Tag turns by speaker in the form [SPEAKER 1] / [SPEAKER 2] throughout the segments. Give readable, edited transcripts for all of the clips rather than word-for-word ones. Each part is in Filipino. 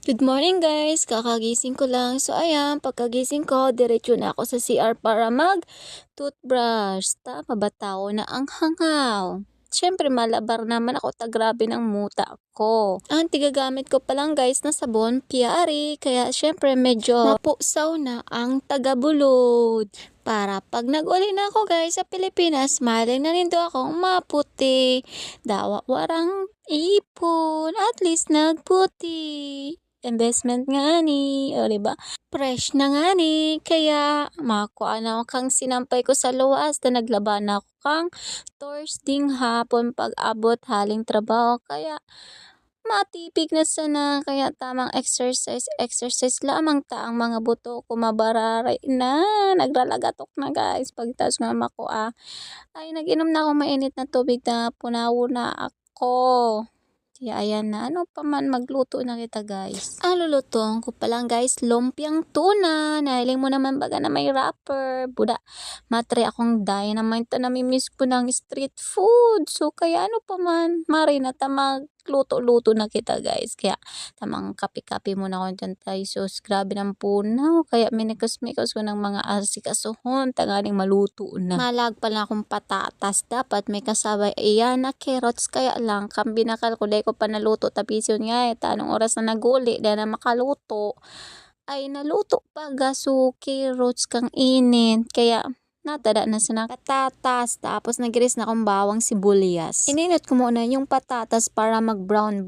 [SPEAKER 1] Good morning guys! Kakagising ko lang. So ayan, pagkagising ko, diretso na ako sa CR para mag-toothbrush. Tama ba tao na ang hangaw? Siyempre malabar naman ako, grabe ng muta ko. Ang tigagamit ko pa lang guys na sabon, Piari. Kaya siyempre medyo napusaw na ang tagabulod. Para pag nag-uli na ako guys sa Pilipinas, smiling na nindo akong maputi. Dawa warang ipon, at least nagputi. Investment nga ni, o diba? Fresh na nga ni, kaya makuha na kang sinampay ko sa luwas na naglaban ako kang Thursday hapon pag abot haling trabaho. Kaya matipig na sana, kaya tamang exercise lamang taang mga buto ko mabararay na. Nagralagatok na guys, pagtas nga makuha. Ay, nag-inom na ako mainit na tubig na punaw na ako. Kaya ayan na, ano pa man, magluto na kita guys. Ang lulutuin ko pa lang guys, lumpiang tuna. Nahiling mo naman baga na may wrapper. Buda, matry akong dynamite na namimiss ko ng street food. So kaya ano pa man, marina ta magluto-luto na kita guys. Kaya tamang kape-kape muna ako dyan tayo. So grabe ng punaw. Kaya minikos-mikos ko ng mga asikasuhon. Tangaling maluto na. Malag pala akong patatas. Dapat may kasabay. Ayan na carrots. Kaya lang, kambinakal ko. Dahil ko pa naluto. Tapisyon nga tanong oras na naguli. Dahil na makaluto. Ay naluto pa gaso carrots kang init. Kaya natada na sa patatas. Tapos nagiris na akong bawang sibuyas. Ininit ko muna yung patatas para mag brown.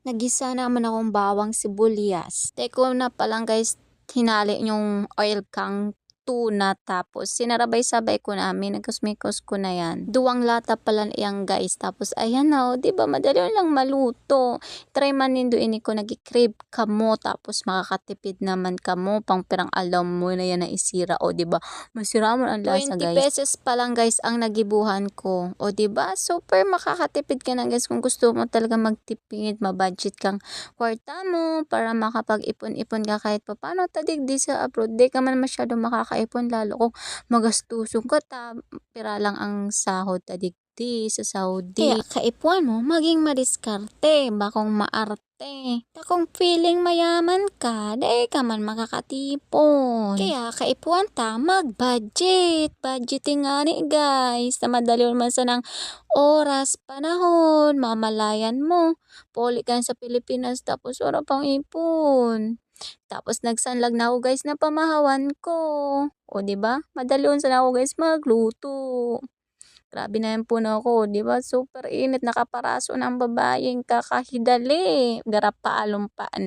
[SPEAKER 1] Nagisa naman akong bawang sibuyas. Teko na palang guys, hinali yung oil kang tuna, tapos sinarabay-sabay ko na, minagos-mikos ko na yan. Duwang lata pala yan guys. Tapos ayan na, diba madali lang maluto. Try man nindo ini ko nag-crave ka mo, tapos makakatipid naman ka mo, pang pirang alam mo na yan na isira, o diba masira mo ang lasa
[SPEAKER 2] 20
[SPEAKER 1] guys.
[SPEAKER 2] pesos pa lang guys ang nagibuhan ko. O diba? Super makakatipid ka na guys kung gusto mo talaga magtipid, mabudget kang kwarta mo para makapag-ipon-ipon ka kahit paano. Tadig di sa abroad, di ka man masyado makakaipon lalo kung magastusong ka pira lang ang sahod tadig di sa Saudi.
[SPEAKER 1] Kaya kaipuan mo, maging madiskarte, bakong maarte. Takong feeling mayaman ka, dahil ka man makakatipon. Kaya kaipuan ta, mag-budget. Budgeting nga ni guys. Na madali naman sa ng oras, panahon, mamalayan mo. Puli ka sa Pilipinas, tapos wala pang ipon. Tapos nagsanlag na ako guys na pamahawan ko. O diba? Madali sa ako guys magluto. Grabe na yung puno ko, di ba? Super init, nakaparaso ng babaeng kakahidali. Garap pa alumpaan.